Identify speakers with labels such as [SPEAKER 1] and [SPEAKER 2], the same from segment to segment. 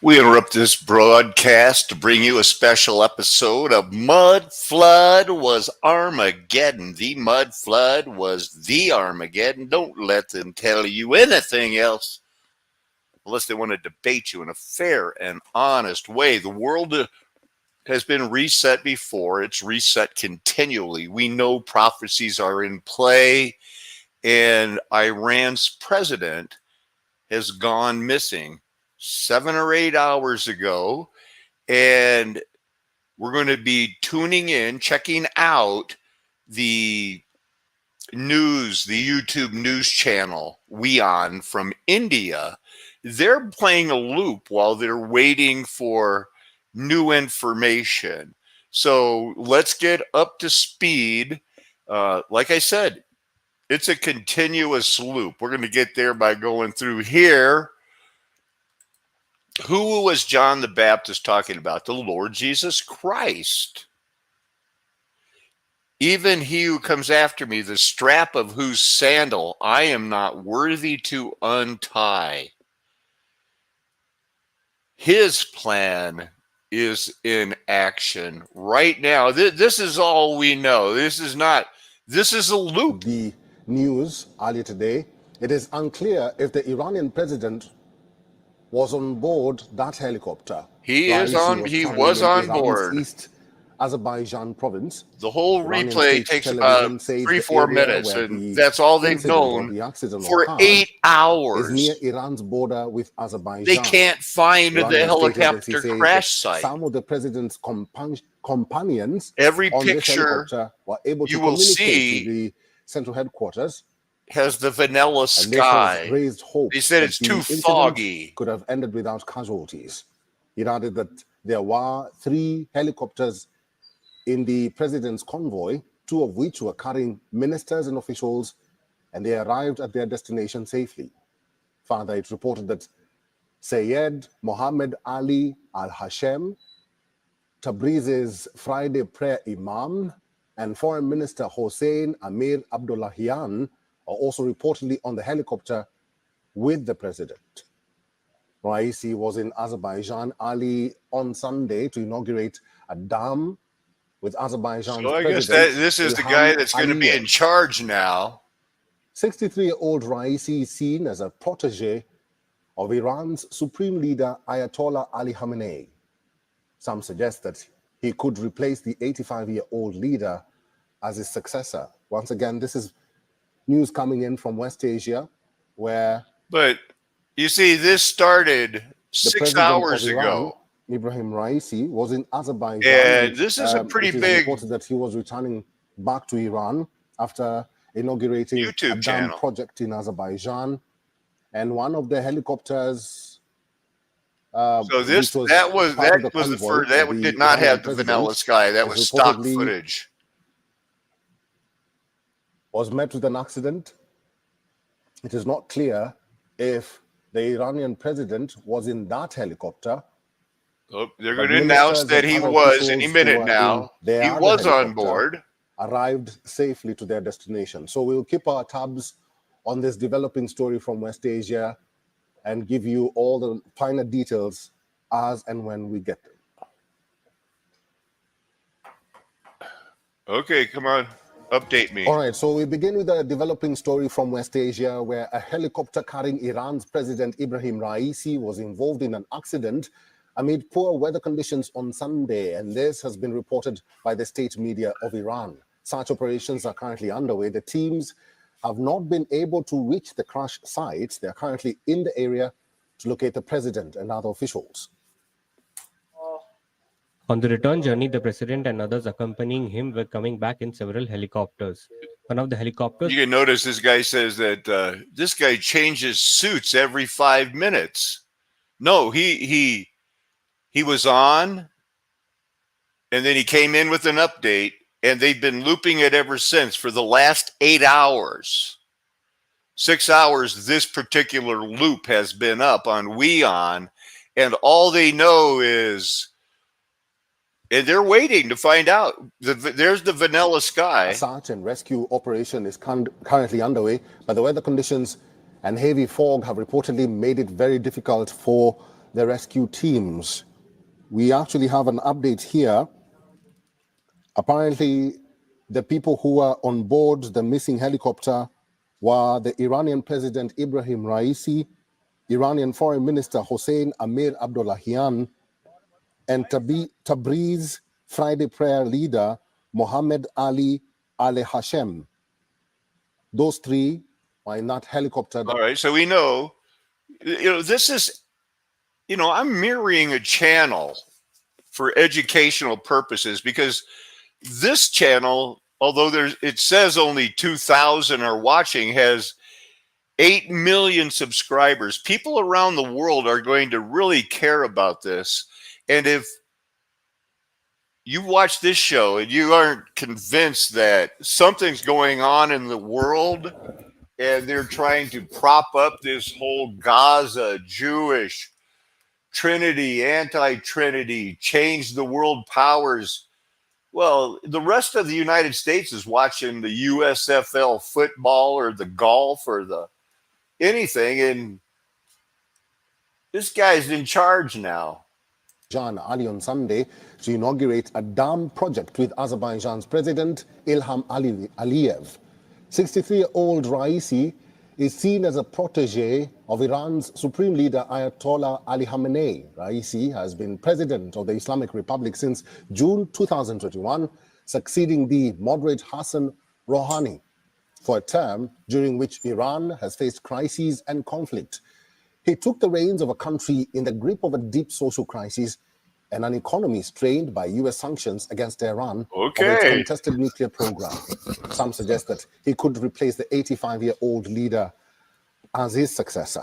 [SPEAKER 1] We interrupt this broadcast to bring you a special episode of Mud Flood Was Armageddon. The Mud Flood was the Armageddon. Don't let them tell you anything else unless they want to debate you in a fair and honest way. The world has been reset before, it's reset continually. We know prophecies are in play, and Iran's president has gone missing 7 or 8 hours ago. And we're going to be tuning in, checking out the news, the YouTube news channel, WION from India. They're playing a loop while they're waiting for new information. So let's get up to speed. Like I said, it's a continuous loop. We're going to get there by going through here. Who was John the Baptist talking about? The Lord Jesus Christ. Even he who comes after me, the strap of whose sandal I am not worthy to untie. His plan is in action right now. This is all we know. This is a loop.
[SPEAKER 2] The news earlier today, it is unclear if the Iranian president was on board that helicopter.
[SPEAKER 1] He was on board.
[SPEAKER 2] East Azerbaijan province.
[SPEAKER 1] The whole replay takes about 3-4 minutes, and that's all they've known for 8 hours.
[SPEAKER 2] Is near Iran's border with Azerbaijan.
[SPEAKER 1] They can't find the helicopter crash site.
[SPEAKER 2] Some of the president's companions,
[SPEAKER 1] every
[SPEAKER 2] on
[SPEAKER 1] picture
[SPEAKER 2] this helicopter were able to
[SPEAKER 1] you will
[SPEAKER 2] communicate
[SPEAKER 1] see
[SPEAKER 2] to the central headquarters.
[SPEAKER 1] Has the vanilla sky.
[SPEAKER 2] Raised hope.
[SPEAKER 1] He said it's too foggy.
[SPEAKER 2] Could have ended without casualties. He added that there were 3 helicopters in the president's convoy, 2 of which were carrying ministers and officials, and they arrived at their destination safely. Further, it reported that Sayed Mohammed Ali Al-Hashem, Tabriz's Friday prayer imam, and Foreign Minister Hossein Amir Abdullahian are also reportedly on the helicopter with the president. Raisi was in Azerbaijan early on Sunday to inaugurate a dam with Azerbaijan's
[SPEAKER 1] so I
[SPEAKER 2] president.
[SPEAKER 1] Guess this is the guy that's going to be in charge now.
[SPEAKER 2] 63-year-old Raisi is seen as a protege of Iran's supreme leader Ayatollah Ali Khamenei. Some suggest that he could replace the 85-year-old leader as his successor. Once again, this is news coming in from West Asia, where...
[SPEAKER 1] But you see, this started 6 hours ago.
[SPEAKER 2] Ibrahim Raisi was in Azerbaijan.
[SPEAKER 1] And this is a pretty big...
[SPEAKER 2] reported that he was returning back to Iran after inaugurating
[SPEAKER 1] YouTube
[SPEAKER 2] a
[SPEAKER 1] channel
[SPEAKER 2] dam project in Azerbaijan. And one of the helicopters...
[SPEAKER 1] so that did not have the vanilla sky. That was stock footage.
[SPEAKER 2] Was met with an accident. It is not clear if the Iranian president was in that helicopter.
[SPEAKER 1] Oh, they're going to announce that he was any minute now. He was on board.
[SPEAKER 2] Arrived safely to their destination. So we'll keep our tabs on this developing story from West Asia and give you all the finer details as and when we get them.
[SPEAKER 1] Okay, come on. Update me.
[SPEAKER 2] All right, so we begin with a developing story from West Asia where a helicopter carrying Iran's President Ibrahim Raisi was involved in an accident amid poor weather conditions on Sunday, and this has been reported by the state media of Iran. Search operations are currently underway. The teams have not been able to reach the crash site. They are currently in the area to locate the president and other officials.
[SPEAKER 3] On the return journey, the president and others accompanying him were coming back in several helicopters. One of the helicopters...
[SPEAKER 1] You can notice this guy says that this guy changes suits every 5 minutes. No, he was on, and then he came in with an update, and they've been looping it ever since for the last 8 hours. 6 hours, this particular loop has been up on WION, and all they know is... And they're waiting to find out. There's the vanilla sky.
[SPEAKER 2] A search and rescue operation is currently underway, but the weather conditions and heavy fog have reportedly made it very difficult for the rescue teams. We actually have an update here. Apparently, the people who were on board the missing helicopter were the Iranian President Ibrahim Raisi, Iranian Foreign Minister Hossein Amir Abdollahian, and Tabriz Friday Prayer leader Mohammed Ali Ali Hashem. Those three were in that helicopter.
[SPEAKER 1] All right, so we know, this is, I'm mirroring a channel for educational purposes, because this channel, although it says only 2,000 are watching, has 8 million subscribers. People around the world are going to really care about this. And if you watch this show and you aren't convinced that something's going on in the world and they're trying to prop up this whole Gaza, Jewish, Trinity, anti-Trinity, change the world powers, well, the rest of the United States is watching the USFL football or the golf or the anything, and this guy's in charge now.
[SPEAKER 2] Ali on Sunday to inaugurate a dam project with Azerbaijan's President Ilham Aliyev. 63-year-old Raisi is seen as a protege of Iran's supreme leader Ayatollah Ali Khamenei. Raisi has been president of the Islamic Republic since June 2021, succeeding the moderate Hassan Rouhani for a term during which Iran has faced crises and conflict. He took the reins of a country in the grip of a deep social crisis and an economy strained by U.S. sanctions against Iran over its contested nuclear program. Some suggest that he could replace the 85-year-old leader as his successor.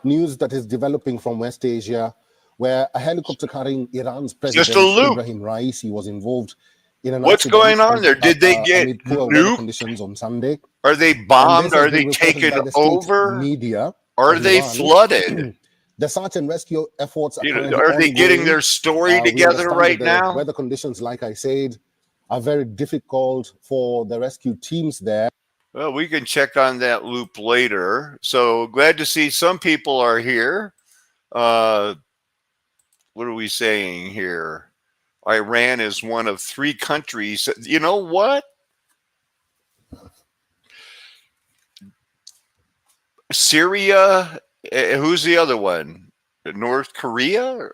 [SPEAKER 2] News that is developing from West Asia, where a helicopter carrying Iran's president Ibrahim Raisi was involved in an
[SPEAKER 1] What's going on there? Did they get nuked?
[SPEAKER 2] Conditions on Sunday?
[SPEAKER 1] Are they bombed? Are they taken over?
[SPEAKER 2] Media.
[SPEAKER 1] Are they flooded?
[SPEAKER 2] The search and rescue efforts
[SPEAKER 1] are they getting their story together right now?
[SPEAKER 2] Weather conditions, like I said, are very difficult for the rescue teams there.
[SPEAKER 1] Well, we can check on that loop later. So glad to see some people are here. What are we saying here? Iran is one of 3 countries. You know what? Syria. Who's the other one? North Korea?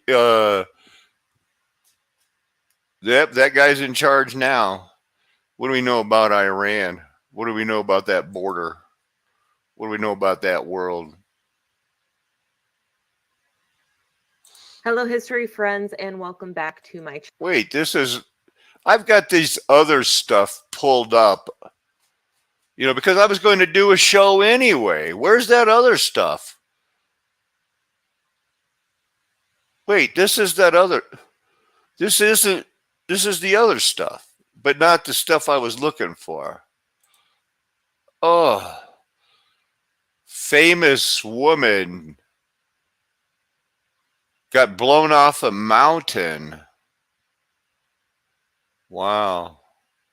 [SPEAKER 1] That guy's in charge now. What do we know about Iran? What do we know about that border? What do we know about that world?
[SPEAKER 4] Hello, history friends, and welcome back to my channel.
[SPEAKER 1] Wait, I've got these other stuff pulled up. Because I was going to do a show anyway. Where's that other stuff? Wait, this is the other stuff, but not the stuff I was looking for. Oh, famous woman got blown off a mountain. Wow.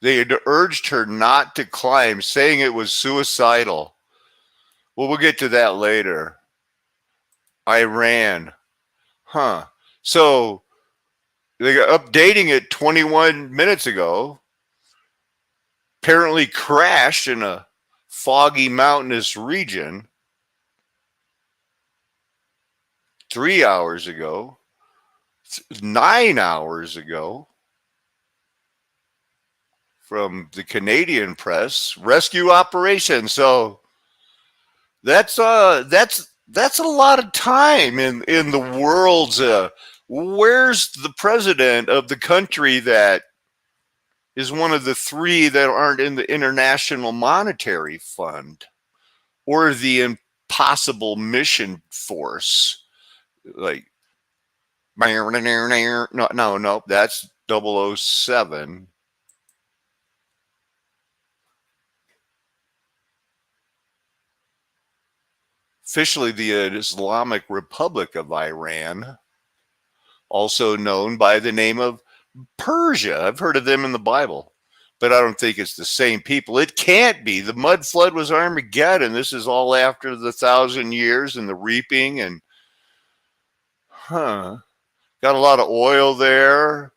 [SPEAKER 1] They had urged her not to climb, saying it was suicidal. Well, we'll get to that later. Iran. Huh. So they got updating it 21 minutes ago. Apparently crashed in a foggy mountainous region 3 hours ago, 9 hours ago. From the Canadian press, rescue operation. So that's a lot of time in the world's. Where's the president of the country that is one of the 3 that aren't in the International Monetary Fund or the Impossible Mission Force? Like, no, that's 007. Officially the Islamic Republic of Iran, also known by the name of Persia. I've heard of them in the Bible, but I don't think it's the same people. It can't be. The mud flood was Armageddon. This is all after the 1,000 years and the reaping and Huh. Got a lot of oil there.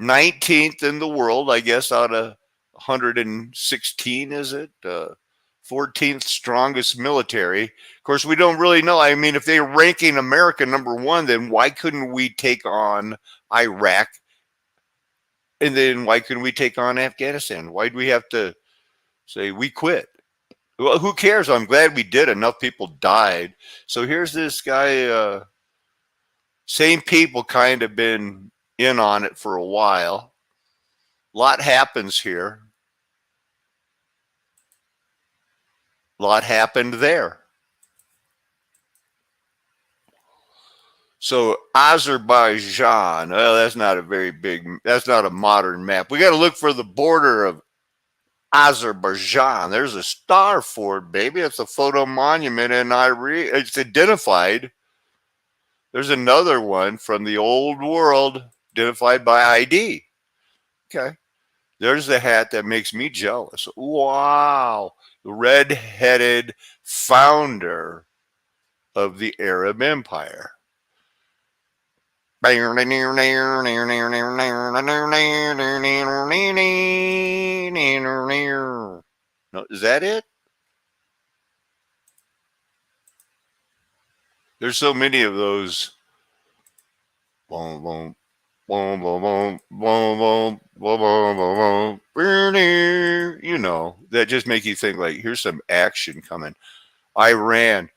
[SPEAKER 1] 19th in the world, I guess, out of 116, is it? 14th strongest military. Of course, we don't really know. I mean, if they're ranking America number one, then why couldn't we take on Iraq? And then why couldn't we take on Afghanistan? Why do we have to say we quit? Well, who cares? I'm glad we did. Enough people died. So here's this guy. Same people kind of been in on it for a while. A lot happens here. A lot happened there. So Azerbaijan, well, that's not a modern map. We got to look for the border of Azerbaijan. There's a star for it, baby. It's a photo monument in Iran. It's identified. There's another one from the old world identified by ID. Okay. There's the hat that makes me jealous. Wow. The red-headed founder of the Arab Empire. No, is that it? There's so many of those. Boom, boom, boom, boom, boom, boom, boom, boom, boom. You know, that just make you think like, here's some action coming. Iran,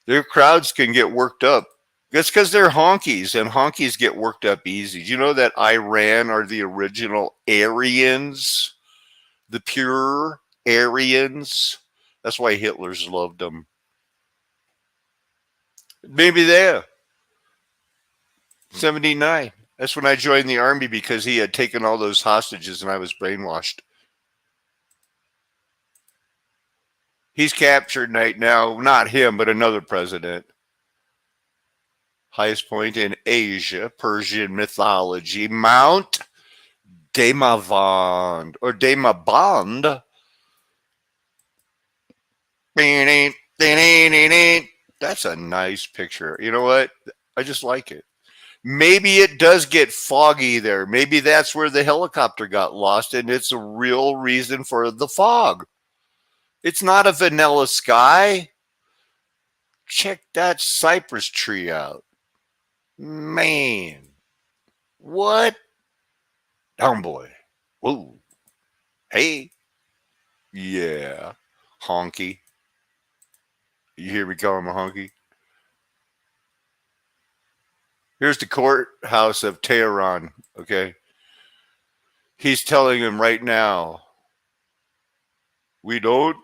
[SPEAKER 1] their crowds can get worked up. That's because they're honkies, and honkies get worked up easy. Do you know that Iran are the original Aryans, the pure Aryans? That's why Hitler's loved them. Maybe there. 79. That's when I joined the army because he had taken all those hostages and I was brainwashed. He's captured right now, not him, but another president. Highest point in Asia, Persian mythology, Mount Damavand or Damaband. That's a nice picture. You know what? I just like it. Maybe it does get foggy there. Maybe that's where the helicopter got lost and it's a real reason for the fog. It's not a vanilla sky. Check that cypress tree out. Man. What? Down boy. Whoa. Hey. Yeah. Honky. You hear me call him a honky? Here's the courthouse of Tehran, okay? He's telling him right now, we don't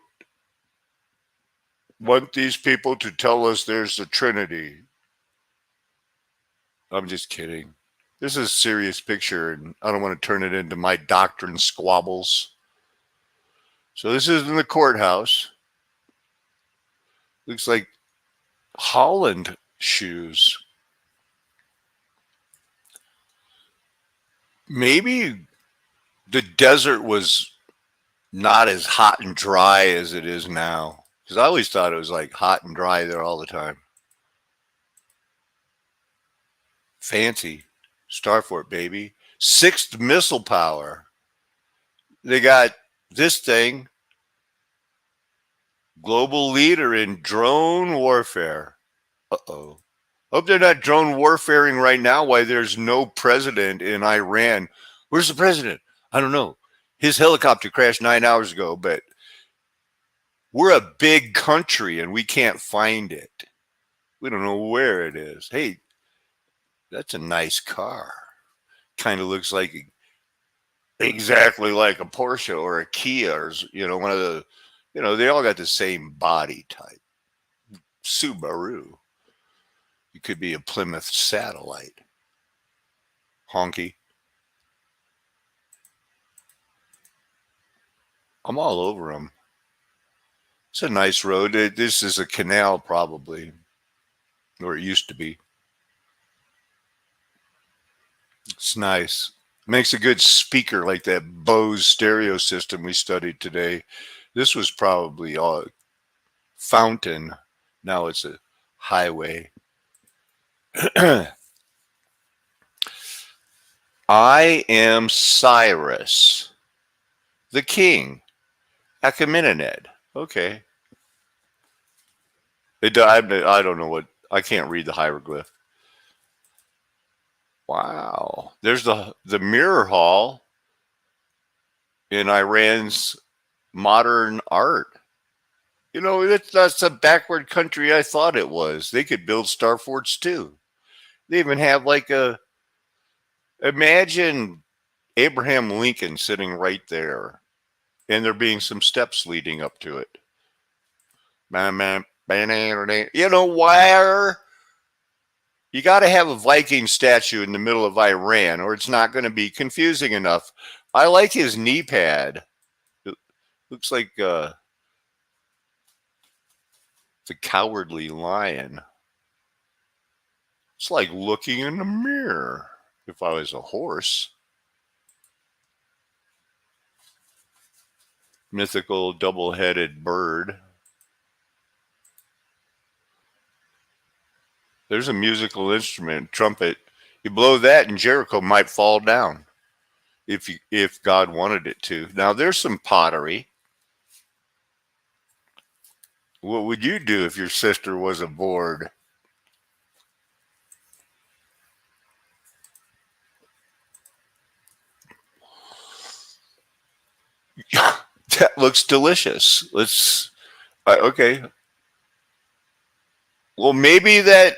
[SPEAKER 1] want these people to tell us there's a Trinity. I'm just kidding. This is a serious picture, and I don't want to turn it into my doctrine squabbles. So this is in the courthouse. Looks like Holland shoes. Maybe the desert was not as hot and dry as it is now. Because I always thought it was like hot and dry there all the time. Fancy. Starfort, baby. 6th missile power. They got this thing. Global leader in drone warfare. Uh-oh. Hope they're not drone warfaring right now while there's no president in Iran. Where's the president? I don't know. His helicopter crashed 9 hours ago, but we're a big country and we can't find it. We don't know where it is. Hey, that's a nice car. Kind of looks like exactly like a Porsche or a Kia or, one of the, they all got the same body type. Subaru. It could be a Plymouth Satellite. Honky. I'm all over them. It's a nice road. This is a canal probably, or it used to be. It's nice. Makes a good speaker like that Bose stereo system we studied today. This was probably a fountain. Now it's a highway. I am Cyrus, the king, Achaemenid. Okay. I don't know what, I can't read the hieroglyph. Wow. There's the mirror hall in Iran's modern art. You know, that's a backward country I thought it was. They could build star forts too. They even have like imagine Abraham Lincoln sitting right there, and there being some steps leading up to it. You know, why? You got to have a Viking statue in the middle of Iran, or it's not going to be confusing enough. I like his knee pad. It looks like the Cowardly Lion. It's like looking in the mirror if I was a horse. Mythical double-headed bird. There's a musical instrument, trumpet. You blow that and Jericho might fall down if God wanted it to. Now there's some pottery. What would you do if your sister was aboard? That looks delicious. Let's okay. Well, maybe that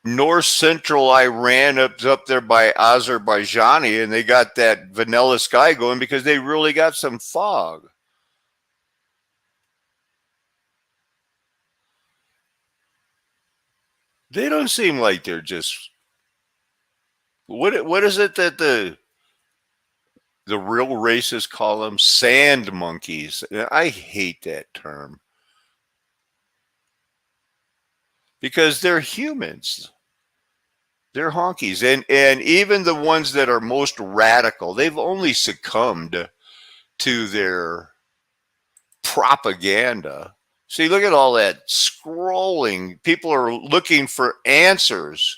[SPEAKER 1] north central Iran up there by Azerbaijani, and they got that vanilla sky going because they really got some fog. They don't seem like they're just what is it that the real racists call them? Sand monkeys. I hate that term because they're humans. They're honkies. And even the ones that are most radical, they've only succumbed to their propaganda. See, look at all that scrolling. People are looking for answers,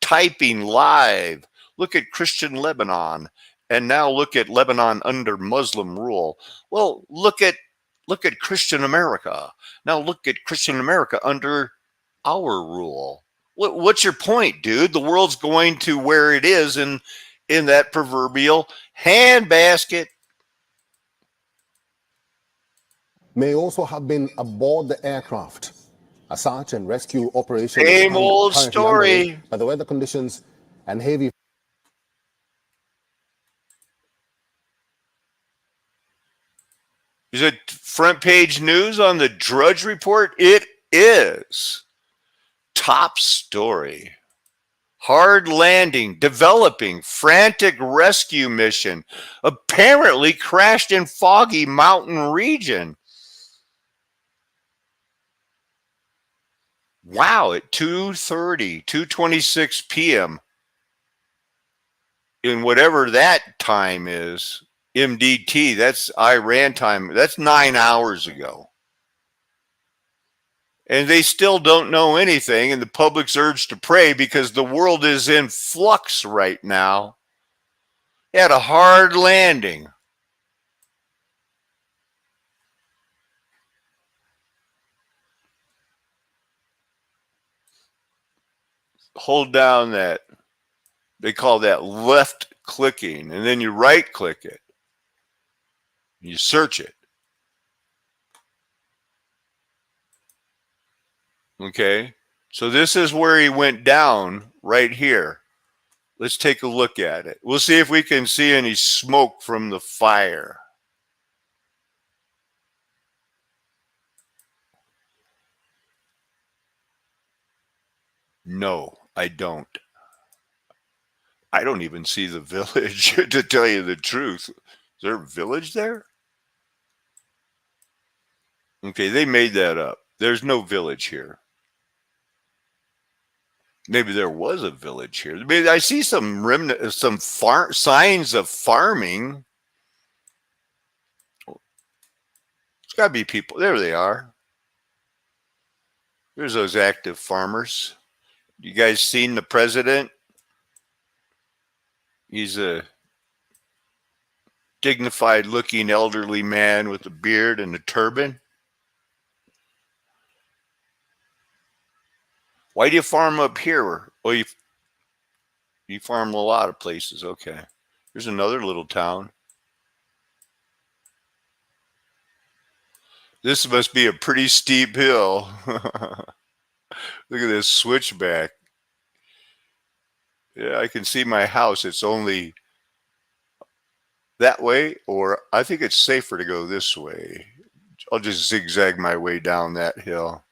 [SPEAKER 1] typing live. Look at Christian Lebanon, and now look at Lebanon under Muslim rule. Well, look at Christian America. Now look at Christian America under our rule. What's your point, dude? The world's going to where it is in that proverbial handbasket.
[SPEAKER 2] May also have been aboard the aircraft. A search and rescue operation
[SPEAKER 1] Same old
[SPEAKER 2] currently
[SPEAKER 1] story.
[SPEAKER 2] underway, but the weather conditions and heavy.
[SPEAKER 1] Is it front page news on the Drudge Report? It is. Top story. Hard landing, developing, frantic rescue mission. Apparently crashed in foggy mountain region. Wow, at 2:26 p.m. in whatever that time is, MDT, that's Iran time. That's 9 hours ago. And they still don't know anything, and the public's urged to pray because the world is in flux right now. It had a hard landing. Hold down that, they call that left clicking, and then you right click it. You search it. Okay, so this is where he went down right here. Let's take a look at it. We'll see if we can see any smoke from the fire. No, I don't. I don't even see the village, to tell you the truth. Is there a village there? Okay, they made that up. There's no village here. Maybe there was a village here. Maybe I see some remnant, some signs of farming. It's got to be people. There they are. There's those active farmers. You guys seen the president He's a dignified looking elderly man with a beard and a turban. Why do you farm up here? Well, you farm a lot of places. Okay. There's another little town. This must be a pretty steep hill. Look at this switchback. Yeah, I can see my house. It's only that way, or I think it's safer to go this way. I'll just zigzag my way down that hill.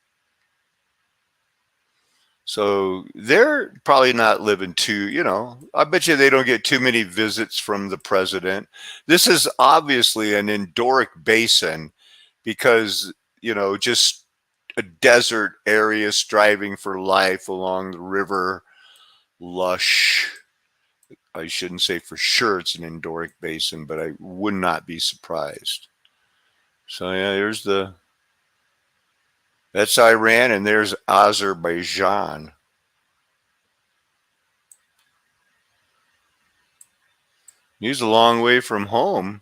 [SPEAKER 1] So they're probably not living too, I bet you they don't get too many visits from the president. This is obviously an endorphic basin because, just a desert area striving for life along the river Lush. I shouldn't say for sure it's an endorphic basin, but I would not be surprised. So yeah, that's Iran, and there's Azerbaijan. He's a long way from home.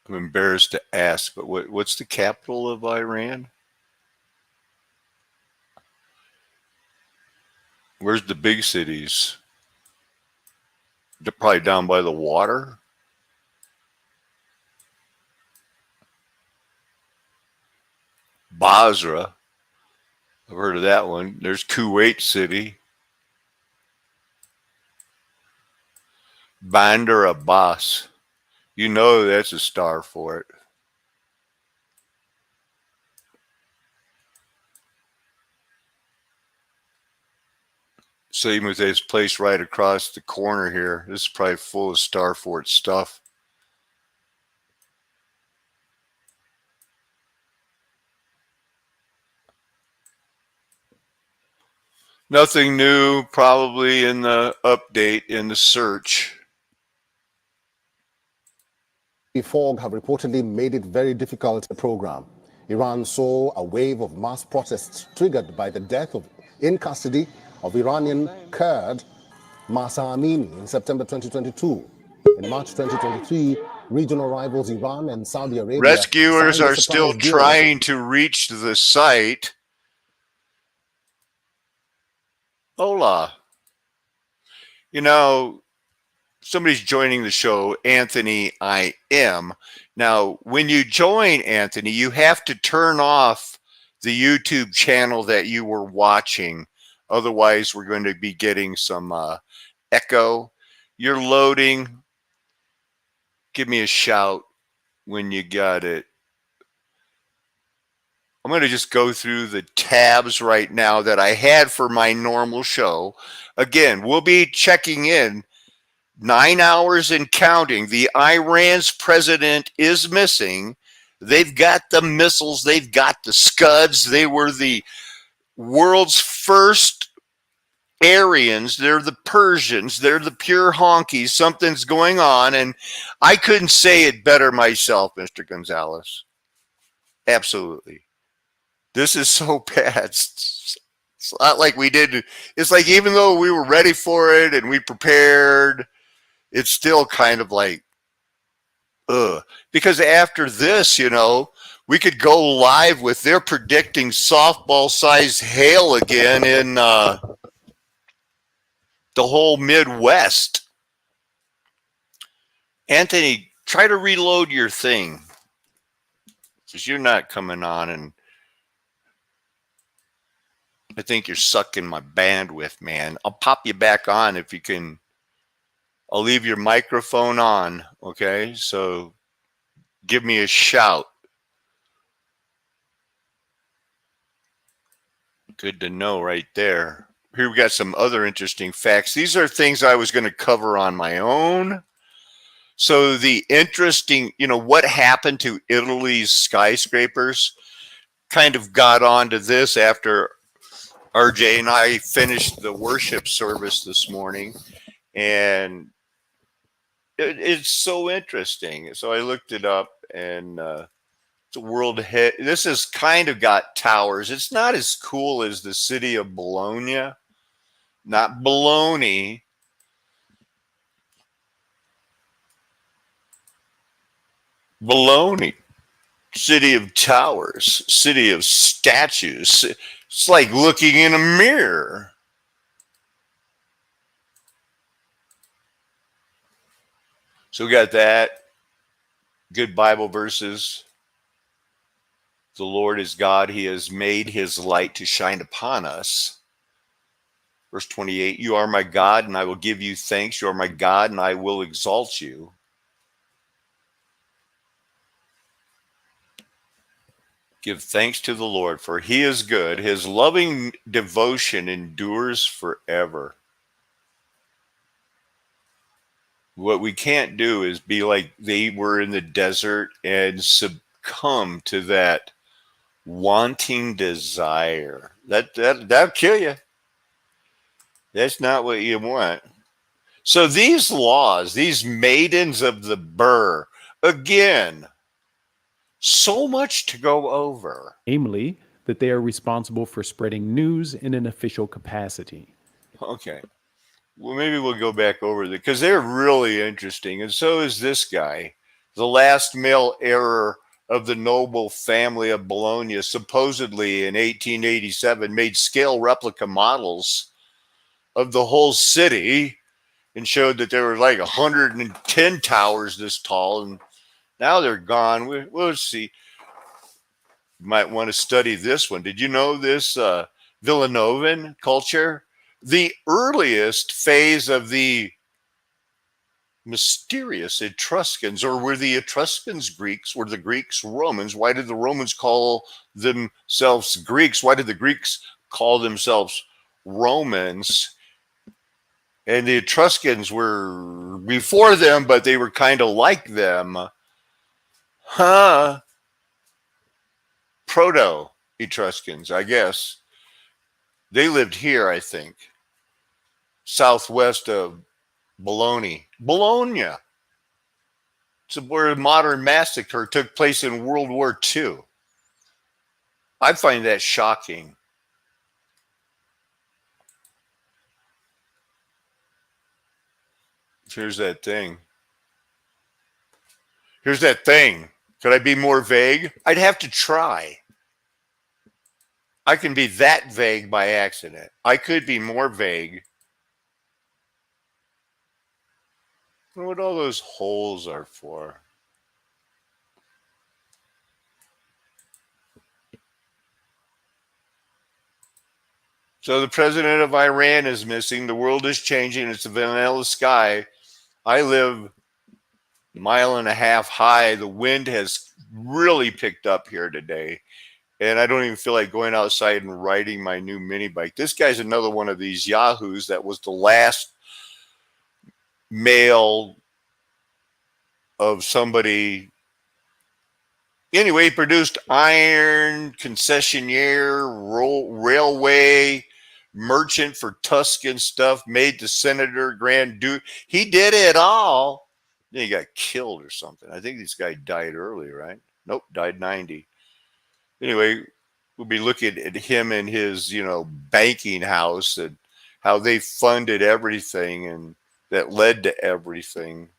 [SPEAKER 1] I'm embarrassed to ask, but what's the capital of Iran? Where's the big cities? They're probably down by the water. Basra. I've heard of that one. There's Kuwait City. Bandar Abbas. That's a star for it. Same with this place right across the corner here. This is probably full of Star Fort stuff. Nothing new probably in the update in the search.
[SPEAKER 2] Fog have reportedly made it very difficult to program. Iran saw a wave of mass protests triggered by the death in custody of Iranian Kurd Mahsa Amini in September 2022. In March 2023, regional rivals Iran and Saudi Arabia.
[SPEAKER 1] Rescuers are still trying to reach the site. Hola. Somebody's joining the show, Anthony I am. Now, when you join, Anthony, you have to turn off the YouTube channel that you were watching. Otherwise, we're going to be getting some echo. You're loading. Give me a shout when you got it. I'm going to just go through the tabs right now that I had for my normal show. Again, we'll be checking in 9 hours and counting. The Iran's president is missing. They've got the missiles. They've got the Scuds. They were the world's first Aryans. They're the Persians. They're the pure honkies. Something's going on, and I couldn't say it better myself, Mr. Gonzalez. Absolutely. This is so bad. It's not like we did. It's like even though we were ready for it and we prepared, it's still kind of like, ugh. Because after this, we could go live with they're predicting softball-sized hail again in the whole Midwest. Anthony, try to reload your thing because you're not coming on, and I think you're sucking my bandwidth, man. I'll pop you back on if you can. I'll leave your microphone on, okay? So give me a shout. Good to know right there. Here we got some other interesting facts. These are things I was going to cover on my own. So the interesting, what happened to Italy's skyscrapers kind of got onto this after RJ and I finished the worship service this morning. And it's so interesting. So I looked it up, and the world head. This has kind of got towers. It's not as cool as the city of Bologna, not Bologna. Bologna, city of towers, city of statues. It's like looking in a mirror. So we got that. Good Bible verses. The Lord is God. He has made his light to shine upon us. Verse 28, you are my God, and I will give you thanks. You are my God, and I will exalt you. Give thanks to the Lord, for he is good. His loving devotion endures forever. What we can't do is be like they were in the desert and succumb to that wanting desire. That'll kill you. That's not what you want. So these laws, these maidens of the Burr, again, so much to go over.
[SPEAKER 5] Namely, that they are responsible for spreading news in an official capacity.
[SPEAKER 1] Okay. Well, maybe we'll go back over it because they're really interesting. And so is this guy, the last male heir of the noble family of Bologna, supposedly in 1887 made scale replica models of the whole city and showed that there were like 110 towers this tall, and now they're gone. We'll see. You might want to study this one. Did you know this Villanovan culture? The earliest phase of the mysterious Etruscans, or were the Etruscans Greeks? Were the Greeks Romans? Why did the Romans call themselves Greeks? Why did the Greeks call themselves Romans? And the Etruscans were before them, but they were kind of like them. Proto-Etruscans, I guess. They lived here, I think, southwest of Bologna. It's where a modern massacre took place in World War II. I find that shocking. Here's that thing. Here's that thing. Could I be more vague? I'd have to try. I can be that vague by accident. I could be more vague. I wonder what all those holes are for. So the president of Iran is missing. The world is changing. It's a vanilla sky. I live a mile and a half high. The wind has really picked up here today. And I don't even feel like going outside and riding my new mini bike. This guy's another one of these yahoos that was the last male of somebody. Anyway, he produced iron, concessionaire, railway, merchant for Tuscan stuff, made the senator, Grand Duke. He did it all. Then he got killed or something. I think this guy died early, right? Nope, died 90. Anyway, we'll be looking at him and his, banking house and how they funded everything and that led to everything.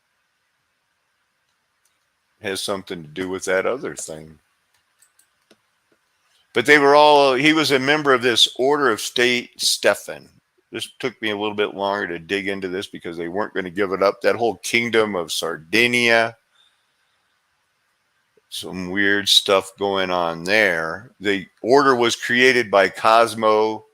[SPEAKER 1] Has something to do with that other thing. But he was a member of this Order of St. Stephen. This took me a little bit longer to dig into this because they weren't going to give it up. That whole kingdom of Sardinia. Some weird stuff going on there. The order was created by Cosimo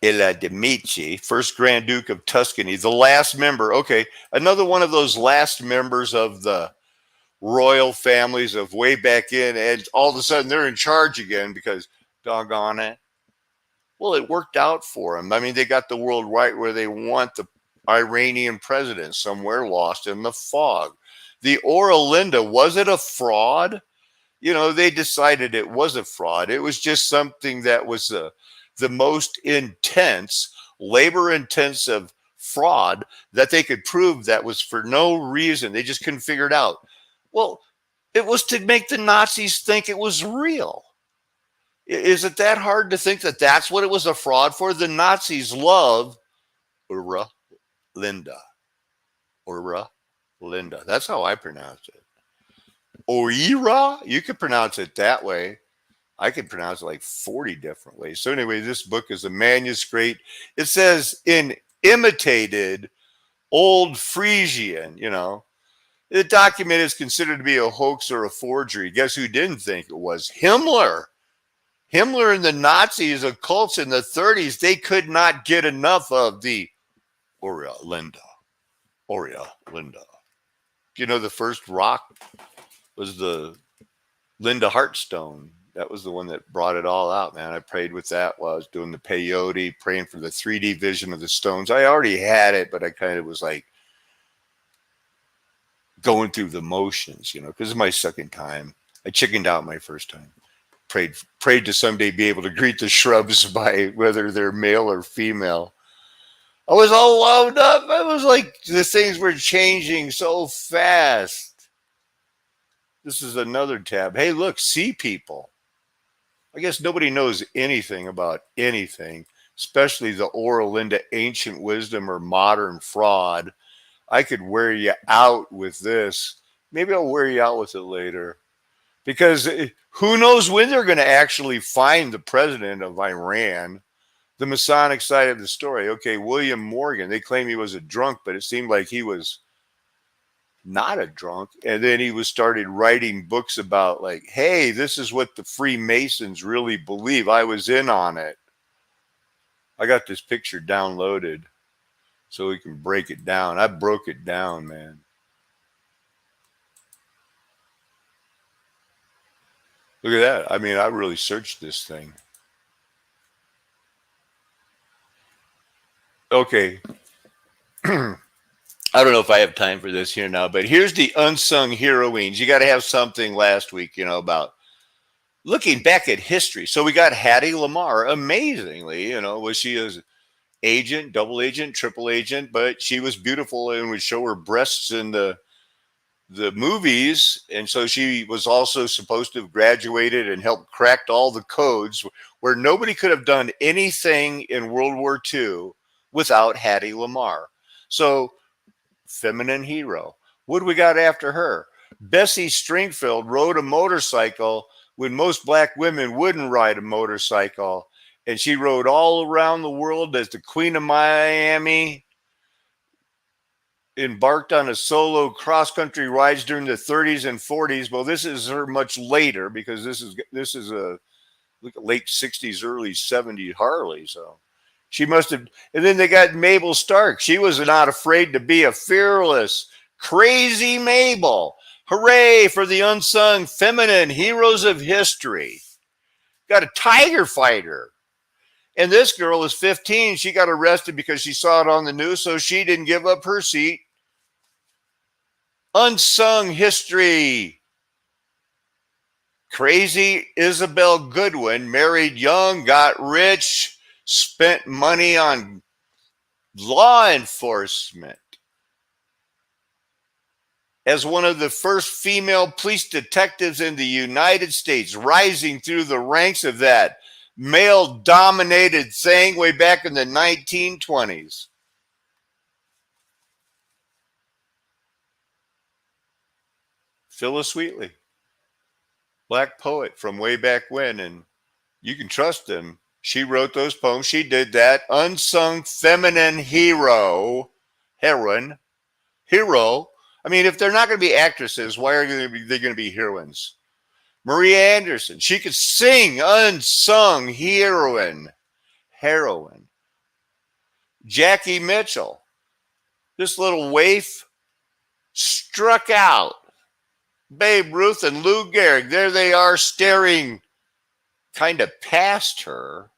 [SPEAKER 1] Illa de' Medici, first Grand Duke of Tuscany, the last member. Okay, another one of those last members of the royal families of way back in, and all of a sudden they're in charge again because, doggone it. Well, it worked out for them. I mean, they got the world right where they want the Iranian president, somewhere lost in the fog. The Orlinda, was it a fraud? They decided it was a fraud. It was just something that was the most intense, labor-intensive fraud that they could prove that was for no reason. They just couldn't figure it out. Well, it was to make the Nazis think it was real. Is it that hard to think that that's what it was a fraud for? The Nazis love Ura Linda. Ura Linda. That's how I pronounce it. Oira? You could pronounce it that way. I could pronounce it like 40 different ways. So anyway, this book is a manuscript. It says in imitated Old Frisian, you know. The document is considered to be a hoax or a forgery. Guess who didn't think it was? Himmler. Himmler and the Nazis, occults in the 30s, they could not get enough of the Oria Linda. Oria Linda. You know, the first rock was the Linda Hartstone. That was the one that brought it all out, man. I prayed with that while I was doing the peyote, praying for the 3D vision of the stones. I already had it, but I kind of was like going through the motions, you know, because it's my second time. I chickened out my first time. Prayed to someday be able to greet the shrubs by whether they're male or female. I was all wound up. I was like, the things were changing so fast. This is another tab. Hey, look, sea people. I guess nobody knows anything about anything, especially the Oral Linda ancient wisdom or modern fraud. I could wear you out with this. Maybe I'll wear you out with it later. Because who knows when they're going to actually find the president of Iran. The Masonic side of the story. Okay, William Morgan, they claim he was a drunk, but it seemed like he was not a drunk. And then he was started writing books about like, hey, this is what the Freemasons really believe. I was in on it. I got this picture downloaded so we can break it down. I broke it down, man. Look at that. I mean, I really searched this thing. Okay. I don't know if I have time for this here now, but here's the unsung heroines. You got to have something last week, you know, about looking back at history. So we got Hattie Lamar. Amazingly, you know, was she an agent, double agent, triple agent, but she was beautiful and would show her breasts in the movies. And so she was also supposed to have graduated and helped cracked all the codes where nobody could have done anything in World War II without Hattie Lamar. So feminine hero. What do we got after her? Bessie Stringfield rode a motorcycle when most black women wouldn't ride a motorcycle. And she rode all around the world as the Queen of Miami, embarked on a solo cross-country rides during the 30s and 40s. Well, this is her much later because this is a late 60s, early 70s Harley. So she must have. And then they got Mabel Stark. She was not afraid to be a fearless, crazy Mabel. Hooray for the unsung feminine heroes of history. Got a tiger fighter. And this girl is 15. She got arrested because she saw it on the news, so she didn't give up her seat. Unsung history. Crazy Isabel Goodwin married young, got rich, spent money on law enforcement. As one of the first female police detectives in the United States, rising through the ranks of that male-dominated thing way back in the 1920s. Phyllis Wheatley, black poet from way back when, and you can trust him. She wrote those poems. She did that. Unsung feminine hero, heroine, hero. I mean, if they're not going to be actresses, why are they going to be heroines? Maria Anderson, she could sing. Unsung heroine. Jackie Mitchell, this little waif, struck out. Babe Ruth and Lou Gehrig, there they are staring kind of past her.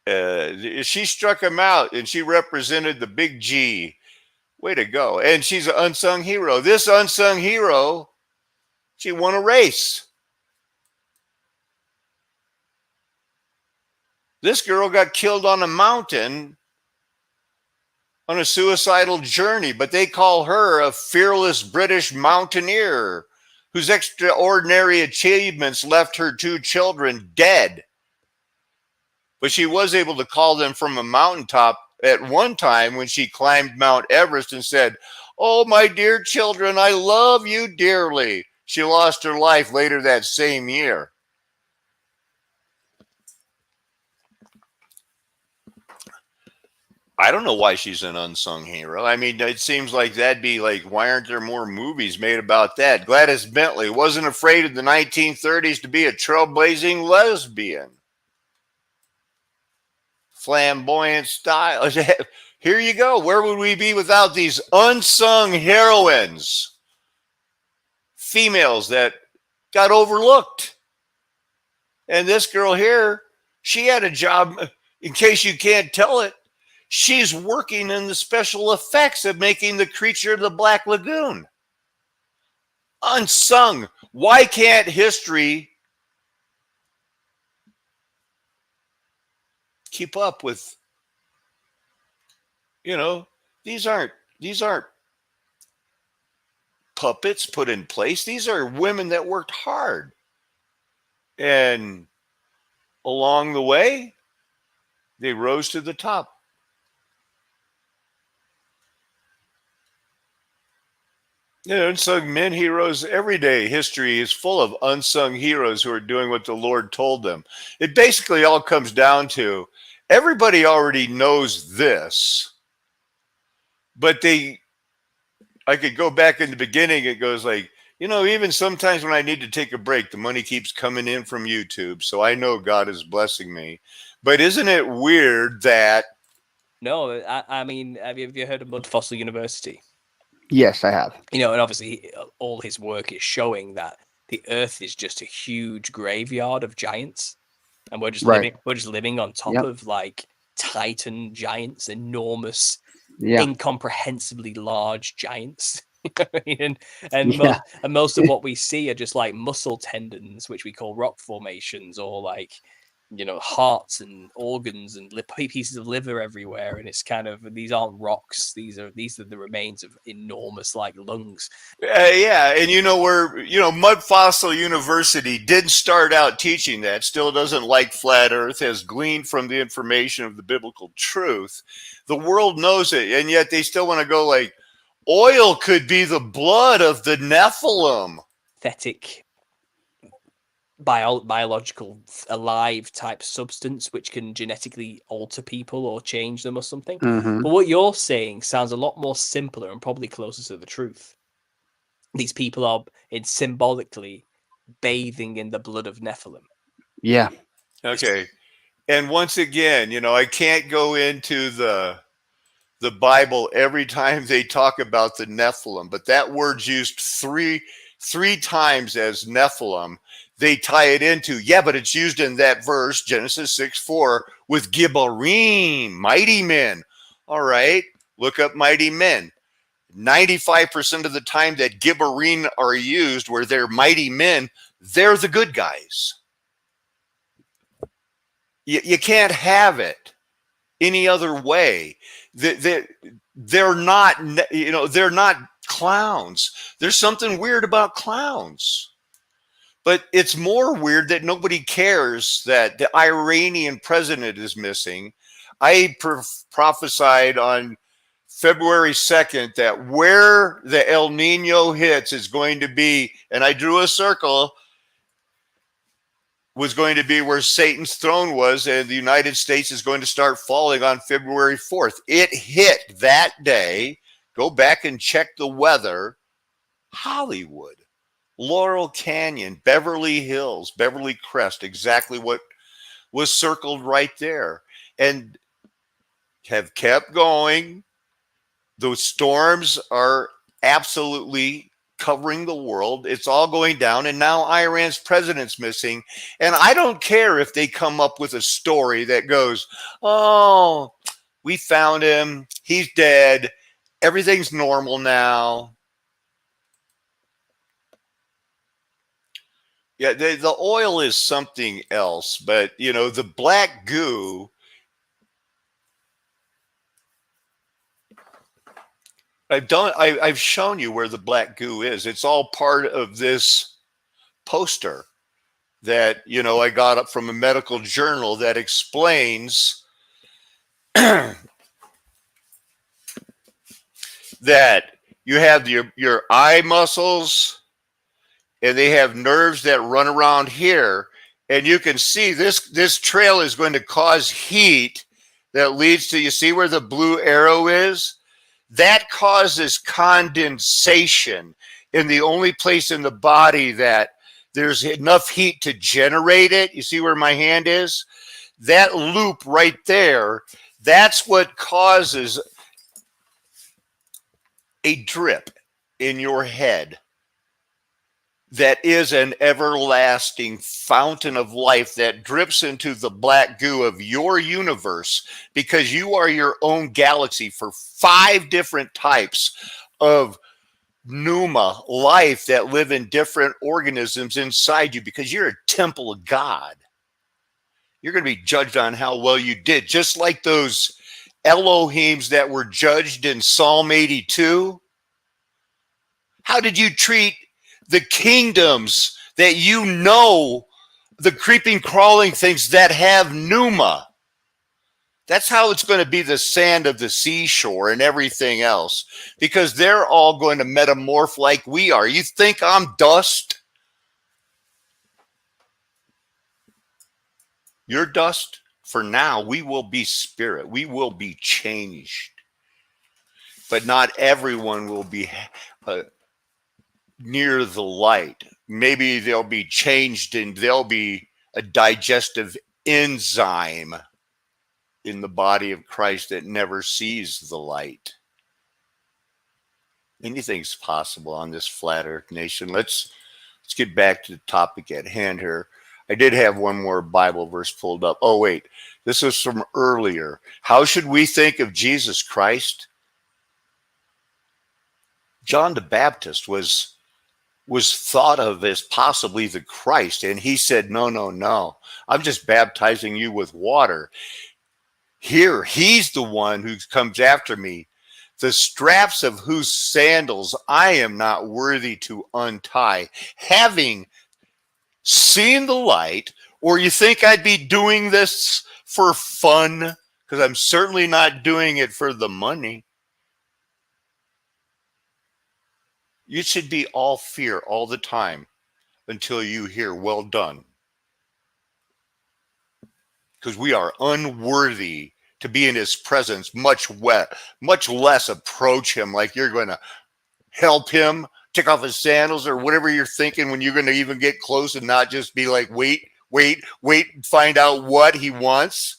[SPEAKER 1] She struck him out and she represented the big G. Way to go. And she's an unsung hero. This unsung hero, she won a race. This girl got killed on a mountain on a suicidal journey, but they call her a fearless British mountaineer whose extraordinary achievements left her 2 children dead. But she was able to call them from a mountaintop at one time when she climbed Mount Everest and said, "Oh, my dear children, I love you dearly." She lost her life later that same year. I don't know why she's an unsung hero. I mean, it seems like that'd be like, why aren't there more movies made about that? Gladys Bentley wasn't afraid in the 1930s to be a trailblazing lesbian. Flamboyant style. Here you go. Where would we be without these unsung heroines? Females that got overlooked. And this girl here, she had a job, in case you can't tell it, she's working in the special effects of making the Creature of the Black Lagoon. Unsung. Why can't history keep up with, these aren't puppets put in place. These are women that worked hard. And along the way, they rose to the top. Unsung men, heroes every day. History is full of unsung heroes who are doing what the Lord told them. It basically all comes down to everybody already knows this, but I could go back in the beginning. It goes like, even sometimes when I need to take a break, the money keeps coming in from YouTube. So I know God is blessing me. But isn't it weird that...
[SPEAKER 6] No, I mean, have you heard of Mud Fossil University?
[SPEAKER 7] Yes, I have.
[SPEAKER 6] And obviously all his work is showing that the Earth is just a huge graveyard of giants, and we're just living on top of like Titan giants, enormous, incomprehensibly large giants. And most of what we see are just like muscle tendons, which we call rock formations, or like hearts and organs and pieces of liver everywhere. And it's kind of, these aren't rocks, these are the remains of enormous like lungs.
[SPEAKER 1] And where Mud Fossil University didn't start out teaching that, still doesn't like flat earth, has gleaned from the information of the biblical truth. The world knows it, and yet they still want to go like, oil could be the blood of the Nephilim.
[SPEAKER 6] Synthetic biological alive type substance which can genetically alter people or change them or something. But what you're saying sounds a lot more simpler and probably closer to the truth. These people are symbolically bathing in the blood of Nephilim.
[SPEAKER 7] Yeah.
[SPEAKER 1] Okay. And once again, I can't go into the Bible every time they talk about the Nephilim, but that word's used three times as Nephilim. They tie it into, but it's used in that verse, Genesis 6:4, with Gibborim, mighty men. All right, look up mighty men. 95% of the time that Gibborim are used, where they're mighty men, they're the good guys. You can't have it any other way. They're not, they're not clowns. There's something weird about clowns. But it's more weird that nobody cares that the Iranian president is missing. I prophesied on February 2nd that where the El Nino hits is going to be, and I drew a circle, was going to be where Satan's throne was, and the United States is going to start falling on February 4th. It hit that day. Go back and check the weather. Hollywood, Laurel Canyon, Beverly Hills, Beverly Crest, exactly what was circled right there, and have kept going. Those storms are absolutely covering the world. It's all going down, and now Iran's president's missing. And I don't care if they come up with a story that goes, oh, we found him, he's dead, everything's normal now. Yeah, the oil is something else, but you know, the black goo. I've shown you where the black goo is. It's all part of this poster that, you know, I got up from a medical journal that explains that you have your eye muscles, and they have nerves that run around here, and you can see this trail is going to cause heat that leads to, you see where the blue arrow is? That causes condensation in the only place in the body that there's enough heat to generate it. You see where my hand is? That loop right there, that's what causes a drip in your head that is an everlasting fountain of life that drips into the black goo of your universe, because you are your own galaxy for 5 different types of pneuma life that live in different organisms inside you, because you're a temple of God. You're going to be judged on how well you did, just like those Elohims that were judged in Psalm 82. How did you treat the kingdoms that you know, the creeping, crawling things that have pneuma? That's how it's going to be the sand of the seashore and everything else, because they're all going to metamorph like we are. You think I'm dust? You're dust. For now, we will be spirit. We will be changed. But not everyone will be near the light. Maybe they'll be changed and there'll be a digestive enzyme in the body of Christ that never sees the light. Anything's possible on this flat earth nation. Let's get back to the topic at hand here. I did have one more Bible verse pulled up. Oh, wait, this is from earlier. How should we think of Jesus Christ? John the Baptist was thought of as possibly the Christ, and he said, no, I'm just baptizing you with water. Here, he's the one who comes after me, the straps of whose sandals I am not worthy to untie, having seen the light. Or you think I'd be doing this for fun? Because I'm certainly not doing it for the money. You should be all fear all the time until you hear, well done. Because we are unworthy to be in his presence, much less approach him like you're going to help him take off his sandals or whatever you're thinking when you're going to even get close, and not just be like, wait, and find out what he wants.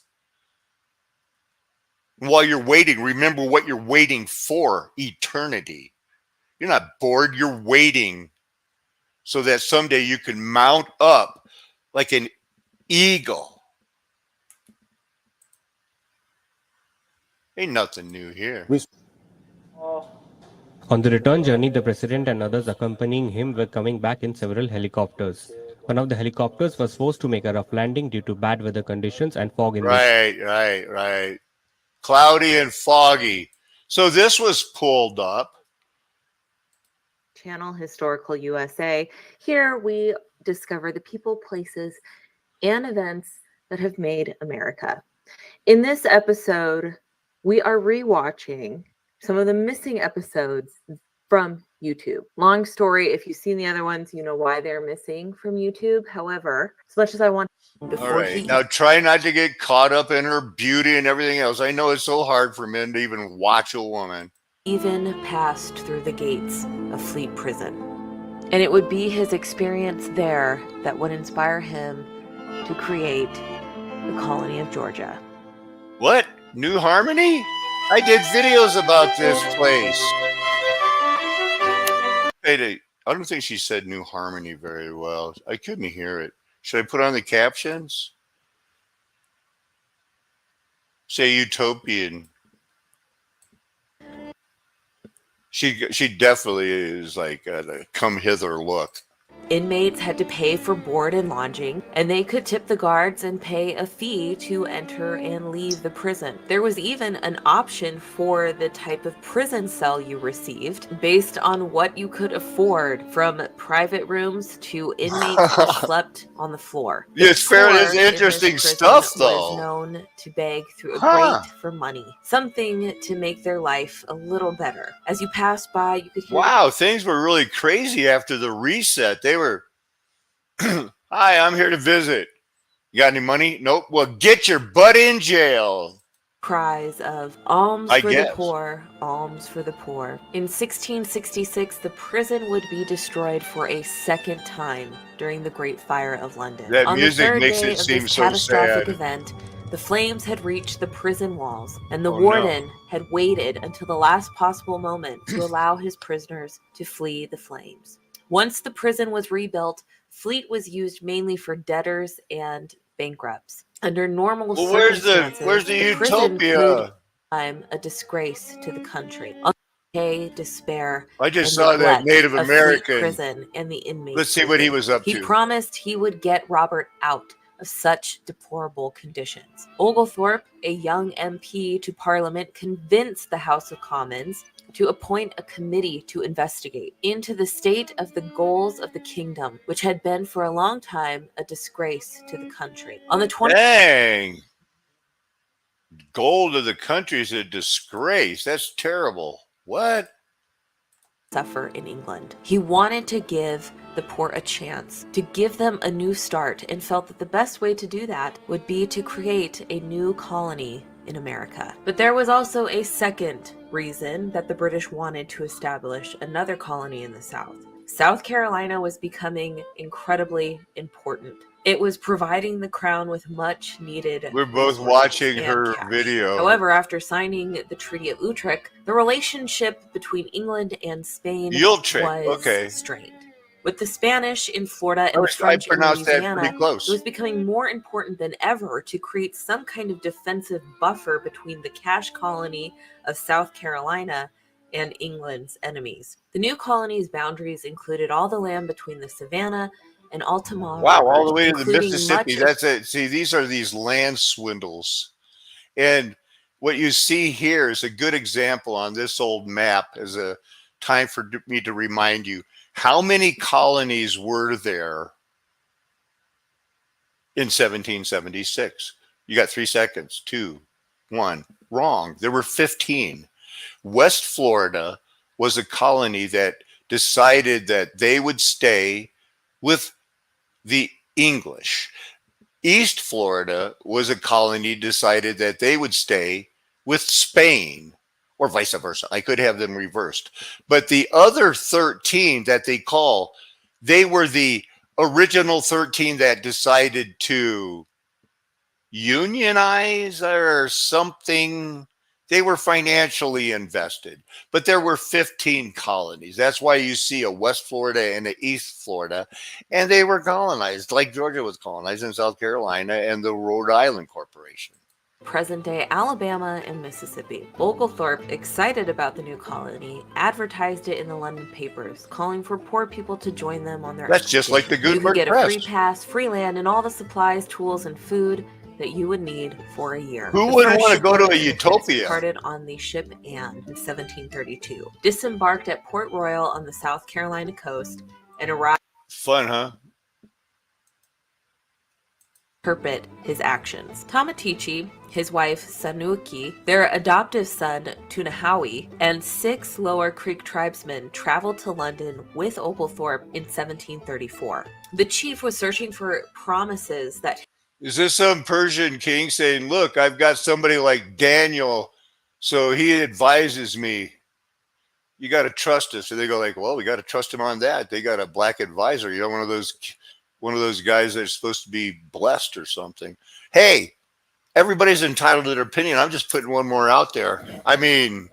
[SPEAKER 1] And while you're waiting, remember what you're waiting for: eternity. You're not bored. You're waiting so that someday you can mount up like an eagle. Ain't nothing new here.
[SPEAKER 3] On the return journey, the president and others accompanying him were coming back in several helicopters. One of the helicopters was forced to make a rough landing due to bad weather conditions and fog in the
[SPEAKER 1] Right. Cloudy and foggy. So this was pulled up.
[SPEAKER 4] Channel Historical USA. Here we discover the people, places, and events that have made America. In this episode, we are rewatching some of the missing episodes from YouTube. Long story, if you've seen the other ones, you know why they're missing from YouTube. However, as much as I want
[SPEAKER 1] All right, now try not to get caught up in her beauty and everything else. I know it's so hard for men to even watch a woman.
[SPEAKER 8] Even passed through the gates of Fleet Prison. And it would be his experience there that would inspire him to create the colony of Georgia.
[SPEAKER 1] What? New Harmony? I did videos about this place. I don't think she said New Harmony very well. I couldn't hear it. Should I put on the captions? Say utopian. She definitely is like a come hither look.
[SPEAKER 8] Inmates had to pay for board and lodging, and they could tip the guards and pay a fee to enter and leave the prison. There was even an option for the type of prison cell you received based on what you could afford, from private rooms to inmates who slept on the floor.
[SPEAKER 1] Yeah, it's fair. It's
[SPEAKER 8] Poor in this
[SPEAKER 1] interesting
[SPEAKER 8] prison
[SPEAKER 1] stuff, though.
[SPEAKER 8] was known to beg through a
[SPEAKER 1] Huh.
[SPEAKER 8] grate for money, something to make their life a little better. As you passed by, you could hear
[SPEAKER 1] Wow, things were really crazy after the reset. They were, hi, I'm here to visit. You got any money? Nope. Well, get your butt in jail.
[SPEAKER 8] cries of alms
[SPEAKER 1] I
[SPEAKER 8] for
[SPEAKER 1] guess.
[SPEAKER 8] the poor, alms for the poor. In 1666, the prison would be destroyed for a second time during the Great Fire of London.
[SPEAKER 1] That
[SPEAKER 8] On
[SPEAKER 1] music
[SPEAKER 8] the third
[SPEAKER 1] makes
[SPEAKER 8] day
[SPEAKER 1] it
[SPEAKER 8] of
[SPEAKER 1] seem
[SPEAKER 8] this
[SPEAKER 1] so
[SPEAKER 8] catastrophic
[SPEAKER 1] sad.
[SPEAKER 8] event, the flames had reached the prison walls, and the
[SPEAKER 1] Oh, no.
[SPEAKER 8] warden had waited until the last possible moment to allow his prisoners to flee the flames. Once the prison was rebuilt, Fleet was used mainly for debtors and bankrupts. Under normal
[SPEAKER 1] Well, where's the
[SPEAKER 8] circumstances, prison could
[SPEAKER 1] utopia?
[SPEAKER 8] become a disgrace to the country. Decay, despair,
[SPEAKER 1] I just
[SPEAKER 8] and
[SPEAKER 1] saw that
[SPEAKER 8] neglect
[SPEAKER 1] Native
[SPEAKER 8] of Fleet
[SPEAKER 1] American.
[SPEAKER 8] prison and the inmates.
[SPEAKER 1] Let's see what he was up
[SPEAKER 8] He
[SPEAKER 1] to.
[SPEAKER 8] promised he would get Robert out of such deplorable conditions. Oglethorpe, a young MP to Parliament, convinced the House of Commons to appoint a committee to investigate into the state of the goals of the kingdom, which had been for a long time a disgrace to the country. On the 20th
[SPEAKER 1] Dang. Gold of the country is a disgrace. That's terrible. What?
[SPEAKER 8] suffer in England. He wanted to give the poor a chance, to give them a new start, and felt that the best way to do that would be to create a new colony in America. But there was also a second reason that the British wanted to establish another colony in the South. South Carolina was becoming incredibly important. It was providing the crown with much needed
[SPEAKER 1] We're both
[SPEAKER 8] resources
[SPEAKER 1] watching
[SPEAKER 8] and
[SPEAKER 1] her
[SPEAKER 8] cash.
[SPEAKER 1] video.
[SPEAKER 8] However, after signing the Treaty of Utrecht, the relationship between England and Spain
[SPEAKER 1] Utrecht,
[SPEAKER 8] was
[SPEAKER 1] okay.
[SPEAKER 8] strained. With the Spanish in Florida and the
[SPEAKER 1] I
[SPEAKER 8] French in
[SPEAKER 1] pronounced that
[SPEAKER 8] Louisiana,
[SPEAKER 1] pretty
[SPEAKER 8] it
[SPEAKER 1] close.
[SPEAKER 8] was becoming more important than ever to create some kind of defensive buffer between the cash colony of South Carolina and England's enemies. The new colony's boundaries included all the land between the Savannah and Altamaha
[SPEAKER 1] Wow, all
[SPEAKER 8] rivers,
[SPEAKER 1] the way to the
[SPEAKER 8] including
[SPEAKER 1] Mississippi.
[SPEAKER 8] much of
[SPEAKER 1] That's it. See, these are these land swindles. And what you see here is a good example on this old map as a time for me to remind you how many colonies were there in 1776. You got 3 seconds. 2, 1. Wrong. There were 15. West Florida was a colony that decided that they would stay with the English. East Florida was a colony decided that they would stay with Spain, or vice versa. I could have them reversed. But the other 13 that they were the original 13 that decided to unionize or something. They were financially invested, but there were 15 colonies. That's why you see a West Florida and an East Florida, and they were colonized like Georgia was colonized in South Carolina and the Rhode Island Corporation.
[SPEAKER 8] present-day Alabama and Mississippi. Oglethorpe, excited about the new colony, advertised it in the London papers, calling for poor people to join them on their
[SPEAKER 1] That's just like the
[SPEAKER 8] expedition. You
[SPEAKER 1] Gutenberg
[SPEAKER 8] could get
[SPEAKER 1] Press.
[SPEAKER 8] a free pass, free land, and all the supplies, tools, and food that you would need for a year.
[SPEAKER 1] Who
[SPEAKER 8] The
[SPEAKER 1] wouldn't
[SPEAKER 8] first
[SPEAKER 1] want to go to a
[SPEAKER 8] shipload of immigrants
[SPEAKER 1] utopia?
[SPEAKER 8] Departed on the ship Anne in 1732, disembarked at Port Royal on the South Carolina coast, and arrived
[SPEAKER 1] Fun, huh?
[SPEAKER 8] to interpret his actions. Tamatichi, his wife Sanuki, their adoptive son Tunahawi, and 6 Lower Creek tribesmen traveled to London with Oglethorpe in 1734. The chief was searching for promises that
[SPEAKER 1] Is this some Persian king saying, look, I've got somebody like Daniel, so he advises me. You got to trust us. And they go like, well, we got to trust him on that. They got a black advisor, one of those guys that's supposed to be blessed or something. Hey, everybody's entitled to their opinion. I'm just putting one more out there. I mean,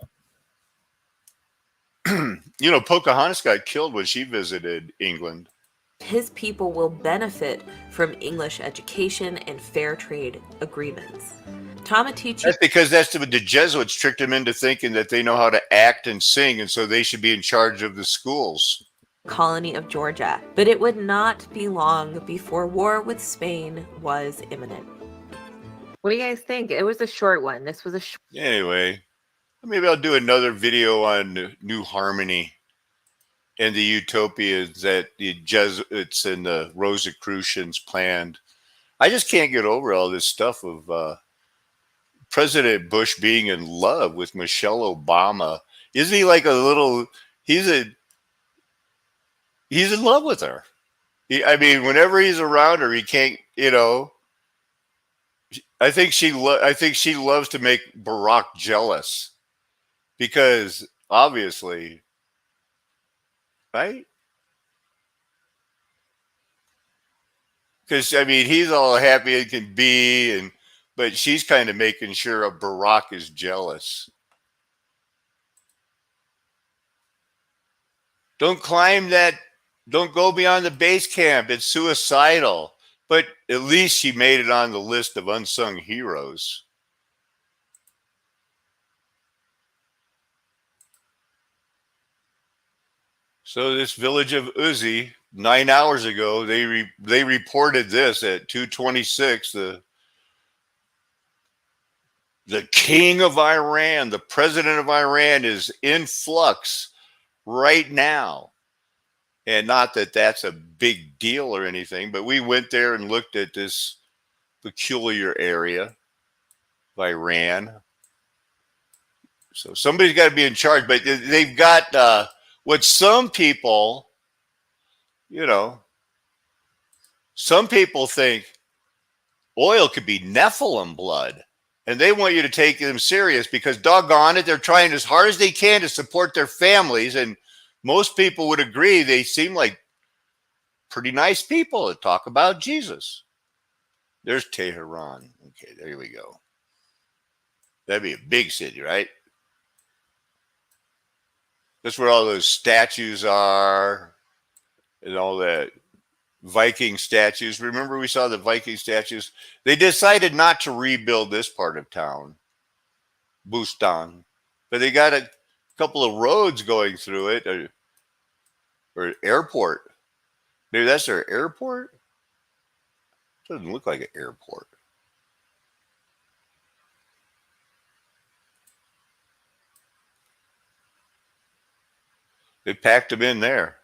[SPEAKER 1] Pocahontas got killed when she visited England.
[SPEAKER 8] his people will benefit from English education and fair trade agreements. Tamatichi
[SPEAKER 1] That's because the Jesuits tricked them into thinking that they know how to act and sing, and so they should be in charge of the schools.
[SPEAKER 8] colony of Georgia, but it would not be long before war with Spain was imminent.
[SPEAKER 4] What do you guys think? It was a short one. This was a
[SPEAKER 1] Anyway, maybe I'll do another video on New Harmony and the utopias that the Jesuits and the Rosicrucians planned. I just can't get over all this stuff of President Bush being in love with Michelle Obama. Isn't he like a little? He's in love with her. I mean, whenever he's around her, he can't. I think she loves to make Barack jealous, because obviously, right? Because I mean, he's all happy as can be, but she's kind of making sure Barack is jealous. Don't climb that. Don't go beyond the base camp. It's suicidal. But at least she made it on the list of unsung heroes. So this village of Uzi, 9 hours ago, they reported this at 2:26. The king of Iran, the president of Iran, is in flux right now. And not that that's a big deal or anything, but we went there and looked at this peculiar area of Iran. So somebody's got to be in charge, but they've got what some people, some people think oil could be Nephilim blood, and they want you to take them serious because doggone it, they're trying as hard as they can to support their families, and most people would agree they seem like pretty nice people that talk about Jesus. There's Tehran. Okay, there we go. That'd be a big city, right? That's where all those statues are and all that Viking statues. Remember we saw the Viking statues? They decided not to rebuild this part of town, Bustan, but they got a couple of roads going through it, or airport. Maybe that's their airport? Doesn't look like an airport. They packed them in there.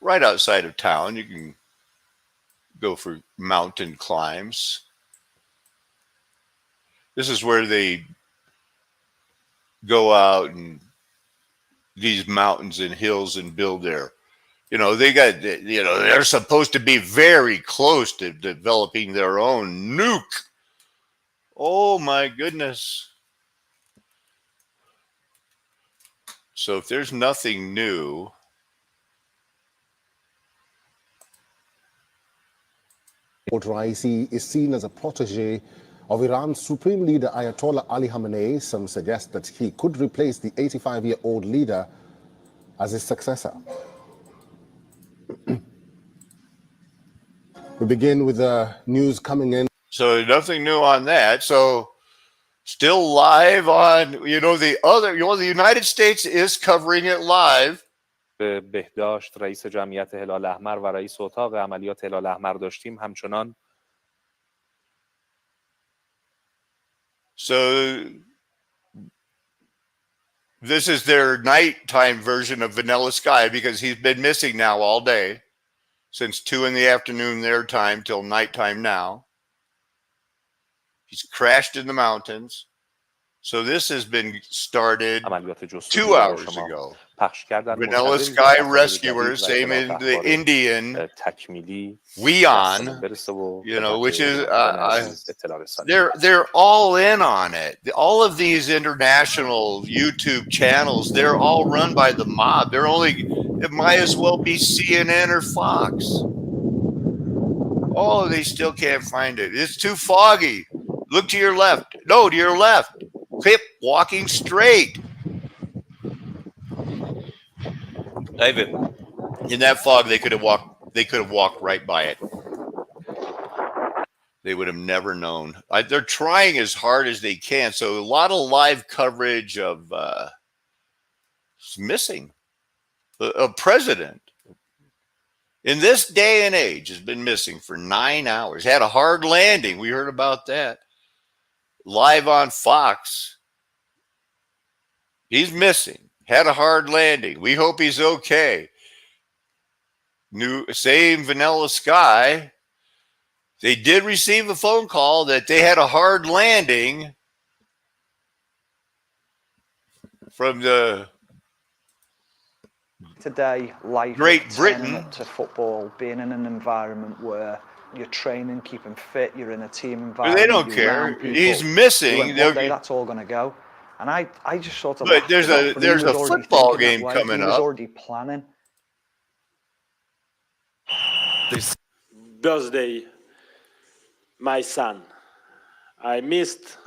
[SPEAKER 1] Right outside of town, you can go for mountain climbs. This is where they go out and these mountains and hills and build their, they're supposed to be very close to developing their own nuke. Oh my goodness. So if there's nothing new,
[SPEAKER 2] Raisi is seen as a protege of Iran's supreme leader Ayatollah Ali Khamenei. Some suggest that he could replace the 85-year-old leader as his successor. We begin with the news coming in.
[SPEAKER 1] So nothing new on that. So still live on, the United States is covering it live.
[SPEAKER 9] بهداشت رئیس جمعیت هلال احمر و رئیس اتاق عملیات هلال احمر داشتیم همچنان.
[SPEAKER 1] So this is their nighttime version of Vanilla Sky because he's been missing now all day since 2 in the afternoon their time till nighttime now. He's crashed in the mountains. So this has been started 2 hours ago. Vanilla Sky rescuers, same in the Indian Weon, which is they're all in on it. All of these international YouTube channels, they're all run by the mob. It might as well be CNN or Fox. Oh, they still can't find it. It's too foggy. Look to your left. No, to your left. Keep walking straight. David, in that fog, they could have walked right by it. They would have never known. They're trying as hard as they can. So a lot of live coverage of is missing. A president in this day and age has been missing for 9 hours. Had a hard landing. We heard about that live on Fox. He's missing. Had a hard landing. We hope he's okay. Same Vanilla Sky. They did receive a phone call that they had a hard landing from the
[SPEAKER 10] today, life
[SPEAKER 1] Great
[SPEAKER 10] is
[SPEAKER 1] Britain.
[SPEAKER 10] turning up to football, being in an environment where you're training, keeping fit, you're in a team environment.
[SPEAKER 1] They don't
[SPEAKER 10] you're
[SPEAKER 1] care.
[SPEAKER 10] around people.
[SPEAKER 1] He's
[SPEAKER 10] He
[SPEAKER 1] missing.
[SPEAKER 10] went, one day that's all going to go. And I just sort of.
[SPEAKER 1] But there's a football game coming
[SPEAKER 10] He was
[SPEAKER 1] up.
[SPEAKER 10] already planning.
[SPEAKER 11] This birthday, my son. I missed.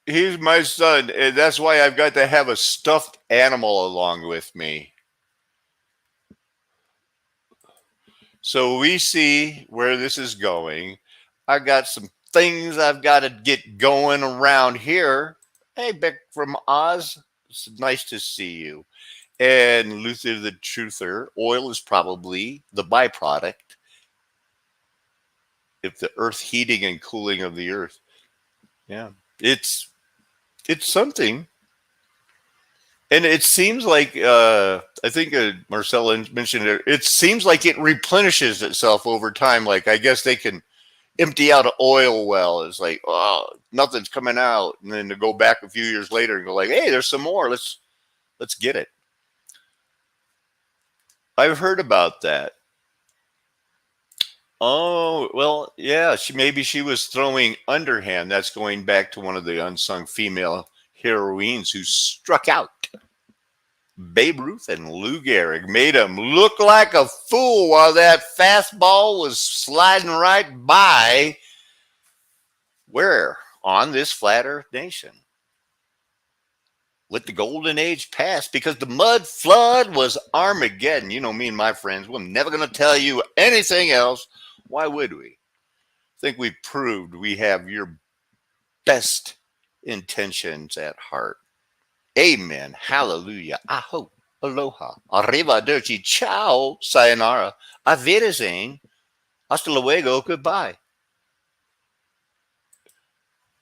[SPEAKER 1] He's my son, and that's why I've got to have a stuffed animal along with me. So we see where this is going. I got some things I've got to get going around here. Hey, Beck from Oz, it's nice to see you. And Luther the Truther, oil is probably the byproduct if the earth heating and cooling of the earth. Yeah, it's something. And it seems like, I think Marcella mentioned it, it seems like it replenishes itself over time. Like, I guess they can empty out an oil well. It's like, oh, nothing's coming out. And then to go back a few years later and go like, hey, there's some more. Let's get it. I've heard about that. Oh, well, yeah, maybe she was throwing underhand. That's going back to one of the unsung female heroines who struck out. Babe Ruth and Lou Gehrig made him look like a fool while that fastball was sliding right by where? On this flat earth nation. Let the golden age pass, because the mud flood was Armageddon. You know me and my friends, we're never going to tell you anything else. Why would we? I think we've proved we have your best intentions at heart. Amen. Hallelujah. Aho. Aloha. Arrivederci. Ciao. Sayonara. Auf Wiedersehen. Hasta luego. Goodbye.